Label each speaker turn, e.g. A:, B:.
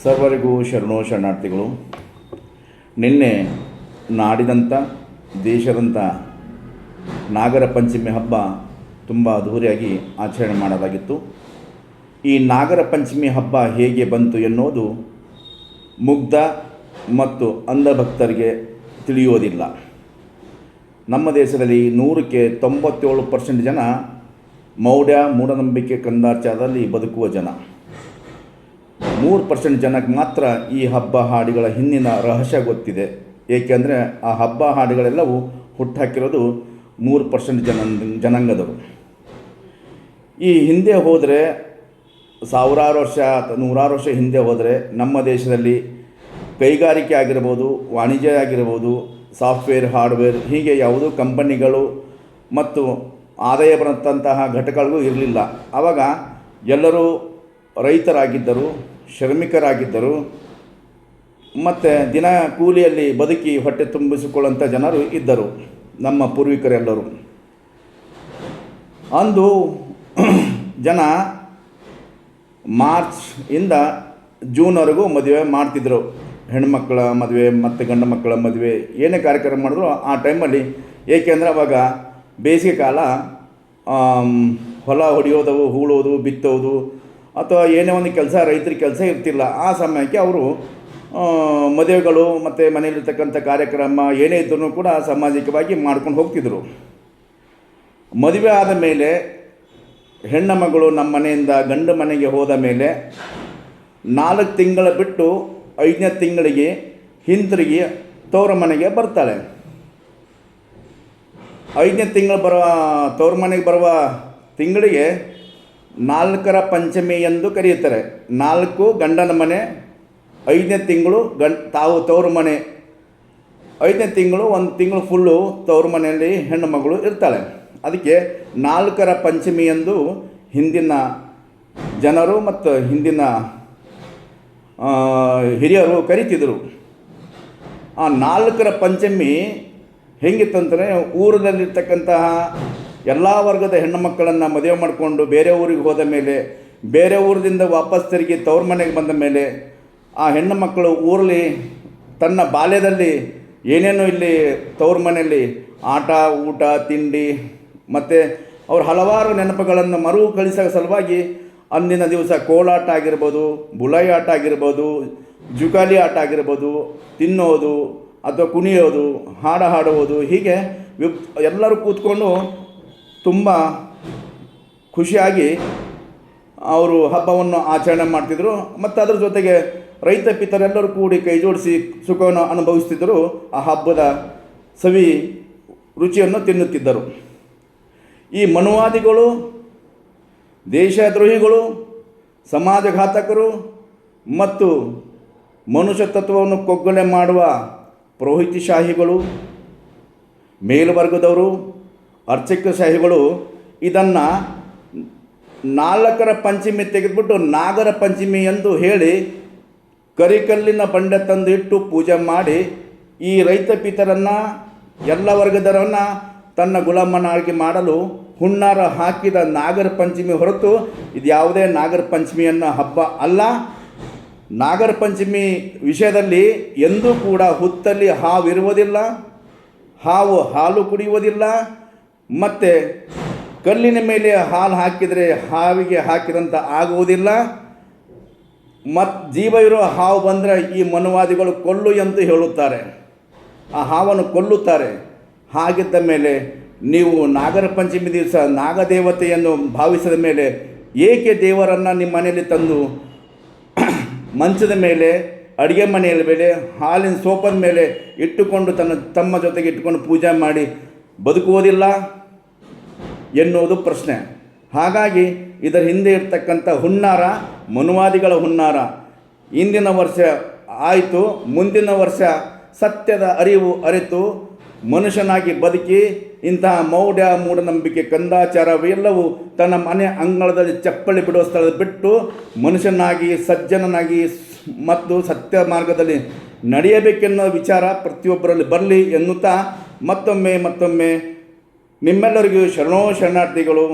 A: ಸರ್ವರಿಗೂ ಶರಣೋ ಶರಣಾರ್ಥಿಗಳು. ನಿನ್ನೆ ನಾಡಿದಂಥ ದೇಶದಂಥ ನಾಗರ ಪಂಚಮಿ ಹಬ್ಬ ತುಂಬ ಅದ್ಧೂರಿಯಾಗಿ ಆಚರಣೆ ಮಾಡಲಾಗಿತ್ತು. ಈ ನಾಗರ ಪಂಚಮಿ ಹಬ್ಬ ಹೇಗೆ ಬಂತು ಎನ್ನುವುದು ಮುಗ್ಧ ಮತ್ತು ಅಂಧಭಕ್ತರಿಗೆ ತಿಳಿಯುವುದಿಲ್ಲ. ನಮ್ಮ ದೇಶದಲ್ಲಿ 100ಕ್ಕೆ 97% ಜನ ಮೌಢ್ಯ ಮೂಢನಂಬಿಕೆ ಕಂದಾಚಾರದಲ್ಲಿ ಬದುಕುವ ಜನ. 3% ಜನಕ್ಕೆ ಮಾತ್ರ ಈ ಹಬ್ಬ ಹಾಡಿಗಳ ಹಿಂದಿನ ರಹಸ್ಯ ಗೊತ್ತಿದೆ. ಏಕೆಂದರೆ ಆ ಹಬ್ಬ ಹಾಡುಗಳೆಲ್ಲವೂ ಹುಟ್ಟಾಕಿರೋದು 3% ಜನಾಂಗದವರು. ಈ ಹಿಂದೆ ಹೋದರೆ ಸಾವಿರಾರು ವರ್ಷ ನೂರಾರು ವರ್ಷ ಹಿಂದೆ ಹೋದರೆ ನಮ್ಮ ದೇಶದಲ್ಲಿ ಕೈಗಾರಿಕೆ ಆಗಿರ್ಬೋದು, ವಾಣಿಜ್ಯ ಆಗಿರ್ಬೋದು, ಸಾಫ್ಟ್ವೇರ್, ಹಾರ್ಡ್ವೇರ್ ಹೀಗೆ ಯಾವುದೂ ಕಂಪನಿಗಳು ಮತ್ತು ಆದಾಯ ಬರುತ್ತಂತಹ ಘಟಕಗಳಿಗೂ ಇರಲಿಲ್ಲ. ಆವಾಗ ಎಲ್ಲರೂ ರೈತರಾಗಿದ್ದರು, ಶ್ರಮಿಕರಾಗಿದ್ದರು ಮತ್ತು ದಿನ ಕೂಲಿಯಲ್ಲಿ ಬದುಕಿ ಹೊಟ್ಟೆ ತುಂಬಿಸಿಕೊಳ್ಳುವಂಥ ಜನರು ಇದ್ದರು ನಮ್ಮ ಪೂರ್ವಿಕರೆಲ್ಲರೂ. ಅಂದು ಜನ ಮಾರ್ಚ್ ಇಂದ ಜೂನ್ವರೆಗೂ ಮದುವೆ ಮಾಡ್ತಿದ್ದರು. ಹೆಣ್ಮಕ್ಕಳ ಮದುವೆ ಮತ್ತು ಗಂಡು ಮಕ್ಕಳ ಮದುವೆ ಏನೇ ಕಾರ್ಯಕ್ರಮ ಮಾಡಿದ್ರು ಆ ಟೈಮಲ್ಲಿ. ಏಕೆಂದರೆ ಅವಾಗ ಬೇಸಿಗೆ ಕಾಲ, ಹೊಲ ಹೊಡೆಯೋದು, ಹೂಳೋದು, ಬಿತ್ತೋದು ಅಥವಾ ಏನೇ ಒಂದು ಕೆಲಸ, ರೈತರ ಕೆಲಸ ಇರ್ತಿಲ್ಲ. ಆ ಸಮಯಕ್ಕೆ ಅವರು ಮದುವೆಗಳು ಮತ್ತು ಮನೆಯಲ್ಲಿರ್ತಕ್ಕಂಥ ಕಾರ್ಯಕ್ರಮ ಏನೇ ಇದ್ದರೂ ಕೂಡ ಸಾಮಾಜಿಕವಾಗಿ ಮಾಡ್ಕೊಂಡು ಹೋಗ್ತಿದ್ರು. ಮದುವೆ ಆದ ಮೇಲೆ ಹೆಣ್ಣು ಮಗಳು ನಮ್ಮ ಮನೆಯಿಂದ ಗಂಡು ಮನೆಗೆ ಹೋದ ಮೇಲೆ 4 ತಿಂಗಳು ಬಿಟ್ಟು 5ನೇ ತಿಂಗಳಿಗೆ ಹಿಂತಿರುಗಿ ತವರು ಮನೆಗೆ ಬರ್ತಾಳೆ. 5ನೇ ತಿಂಗಳು ತವರು ಮನೆಗೆ ಬರುವ ತಿಂಗಳಿಗೆ 4ರ ಪಂಚಮಿ ಎಂದು ಕರೆಯುತ್ತಾರೆ. 4 ಗಂಡನ ಮನೆ, 5ನೇ ತಿಂಗಳು ತಾವು ತವರು ಮನೆ. 5ನೇ ತಿಂಗಳು 1 ತಿಂಗಳು ಫುಲ್ಲು ತವರು ಮನೆಯಲ್ಲಿ ಹೆಣ್ಣು ಮಗಳು ಇರ್ತಾಳೆ. ಅದಕ್ಕೆ 4ರ ಪಂಚಮಿ ಎಂದು ಹಿಂದಿನ ಜನರು ಮತ್ತು ಹಿಂದಿನ ಹಿರಿಯರು ಕರಿತಿದ್ರು. ಆ 4ರ ಪಂಚಮಿ ಹೆಂಗಿತ್ತಂದರೆ, ಊರಲ್ಲಿರ್ತಕ್ಕಂತಹ ಎಲ್ಲ ವರ್ಗದ ಹೆಣ್ಣು ಮಕ್ಕಳನ್ನು ಮದುವೆ ಮಾಡಿಕೊಂಡು ಬೇರೆ ಊರಿಗೆ ಹೋದ ಮೇಲೆ, ಬೇರೆ ಊರಿಂದ ವಾಪಸ್ ತಿರುಗಿ ತವ್ರ ಮನೆಗೆ ಬಂದ ಮೇಲೆ ಆ ಹೆಣ್ಣು ಮಕ್ಕಳು ಊರಲ್ಲಿ ತನ್ನ ಬಾಲ್ಯದಲ್ಲಿ ಏನೇನು ಇಲ್ಲಿ ತವ್ರ ಮನೆಯಲ್ಲಿ ಆಟ, ಊಟ, ತಿಂಡಿ ಮತ್ತು ಅವ್ರ ಹಲವಾರು ನೆನಪುಗಳನ್ನು ಮರುಕಳಿಸೋ ಸಲುವಾಗಿ ಅಂದಿನ ದಿವಸ ಕೋಲಾಟ ಆಗಿರ್ಬೋದು, ಬುಲಾಯಿ ಆಟ ಆಗಿರ್ಬೋದು, ಜುಕಾಲಿ ಆಟ ಆಗಿರ್ಬೋದು, ತಿನ್ನೋದು ಅಥವಾ ಕುಣಿಯೋದು, ಹಾಡುವುದು, ಹೀಗೆ ಎಲ್ಲರೂ ಕೂತ್ಕೊಂಡು ತುಂಬ ಖುಷಿಯಾಗಿ ಅವರು ಹಬ್ಬವನ್ನು ಆಚರಣೆ ಮಾಡ್ತಿದ್ದರು. ಮತ್ತು ಅದರ ಜೊತೆಗೆ ರೈತ ಪಿತರೆಲ್ಲರೂ ಕೂಡಿ ಕೈ ಜೋಡಿಸಿ ಸುಖವನ್ನು ಅನುಭವಿಸ್ತಿದ್ದರು. ಆ ಹಬ್ಬದ ಸವಿ ರುಚಿಯನ್ನು ತಿನ್ನುತ್ತಿದ್ದರು. ಈ ಮನುವಾದಿಗಳು, ದೇಶದ್ರೋಹಿಗಳು, ಸಮಾಜಘಾತಕರು ಮತ್ತು ಮನುಷ್ಯ ತತ್ವವನ್ನು ಕೊಗ್ಗಲೆ ಮಾಡುವ ಪುರೋಹಿತಶಾಹಿಗಳು, ಮೇಲ್ವರ್ಗದವರು, ಅರ್ಚಕಶಾಹಿಗಳು ಇದನ್ನು 4ರ ಪಂಚಮಿ ತೆಗೆದುಬಿಟ್ಟು ನಾಗರ ಪಂಚಮಿ ಎಂದು ಹೇಳಿ ಕರಿಕಲ್ಲಿನ ಬಂಡೆ ತಂದು ಇಟ್ಟು ಪೂಜೆ ಮಾಡಿ ಈ ರೈತ ಪಿತರನ್ನು, ಎಲ್ಲ ವರ್ಗದವರನ್ನು ತನ್ನ ಗುಲಾಮನಾಗಿ ಮಾಡಲು ಹುನ್ನಾರ ಹಾಕಿದ ನಾಗರ ಪಂಚಮಿ ಹೊರತು ಇದು ಯಾವುದೇ ನಾಗರ ಪಂಚಮಿಯನ್ನು ಹಬ್ಬ ಅಲ್ಲ. ನಾಗರ ಪಂಚಮಿ ವಿಷಯದಲ್ಲಿ ಎಂದೂ ಕೂಡ ಹುತ್ತಲ್ಲಿ ಹಾವಿರುವುದಿಲ್ಲ, ಹಾವು ಹಾಲು ಕುಡಿಯುವುದಿಲ್ಲ, ಮತ್ತು ಕಲ್ಲಿನ ಮೇಲೆ ಹಾಲು ಹಾಕಿದರೆ ಹಾವಿಗೆ ಹಾಕಿದಂಥ ಆಗುವುದಿಲ್ಲ. ಮತ್ತು ಜೀವ ಇರೋ ಹಾವು ಬಂದರೆ ಈ ಮನುವಾದಿಗಳು ಕೊಲ್ಲು ಎಂದು ಹೇಳುತ್ತಾರೆ, ಆ ಹಾವನ್ನು ಕೊಲ್ಲುತ್ತಾರೆ. ಹಾಗಿದ್ದ ಮೇಲೆ ನೀವು ನಾಗರ ಪಂಚಮಿ ದಿವಸ ನಾಗದೇವತೆಯನ್ನು ಭಾವಿಸಿದ ಮೇಲೆ ಏಕೆ ದೇವರನ್ನು ನಿಮ್ಮ ಮನೆಯಲ್ಲಿ ತಂದು ಮಂಚದ ಮೇಲೆ, ಅಡುಗೆ ಮನೆಯ ಮೇಲೆ, ಹಾಲಿನ ಸೋಪದ ಮೇಲೆ ಇಟ್ಟುಕೊಂಡು ತಮ್ಮ ಜೊತೆಗೆ ಇಟ್ಟುಕೊಂಡು ಪೂಜೆ ಮಾಡಿ ಬದುಕುವುದಿಲ್ಲ ಎನ್ನುವುದು ಪ್ರಶ್ನೆ. ಹಾಗಾಗಿ ಇದರ ಹಿಂದೆ ಇರ್ತಕ್ಕಂಥ ಹುನ್ನಾರ ಮನುವಾದಿಗಳ ಹುನ್ನಾರ. ಇಂದಿನ ವರ್ಷ ಆಯಿತು, ಮುಂದಿನ ವರ್ಷ ಸತ್ಯದ ಅರಿವು ಅರಿತು ಮನುಷ್ಯನಾಗಿ ಬದುಕಿ ಇಂತಹ ಮೌಢ್ಯ ಮೂಢನಂಬಿಕೆ ಕಂದಾಚಾರವೆಲ್ಲವೂ ತನ್ನ ಮನೆ ಅಂಗಳದಲ್ಲಿ ಚಪ್ಪಲಿ ಬಿಡುವ ಸ್ಥಳದ ಬಿಟ್ಟು ಮನುಷ್ಯನಾಗಿ, ಸಜ್ಜನನಾಗಿ ಮತ್ತು ಸತ್ಯ ಮಾರ್ಗದಲ್ಲಿ ನಡೆಯಬೇಕೆನ್ನೋ ವಿಚಾರ ಪ್ರತಿಯೊಬ್ಬರಲ್ಲಿ ಬರಲಿ ಎನ್ನುತ್ತಾ ಮತ್ತೊಮ್ಮೆ ನಿಮ್ಮೆಲ್ಲರಿಗೂ ಶರಣೋ ಶರಣಾರ್ಥಿಗಳು.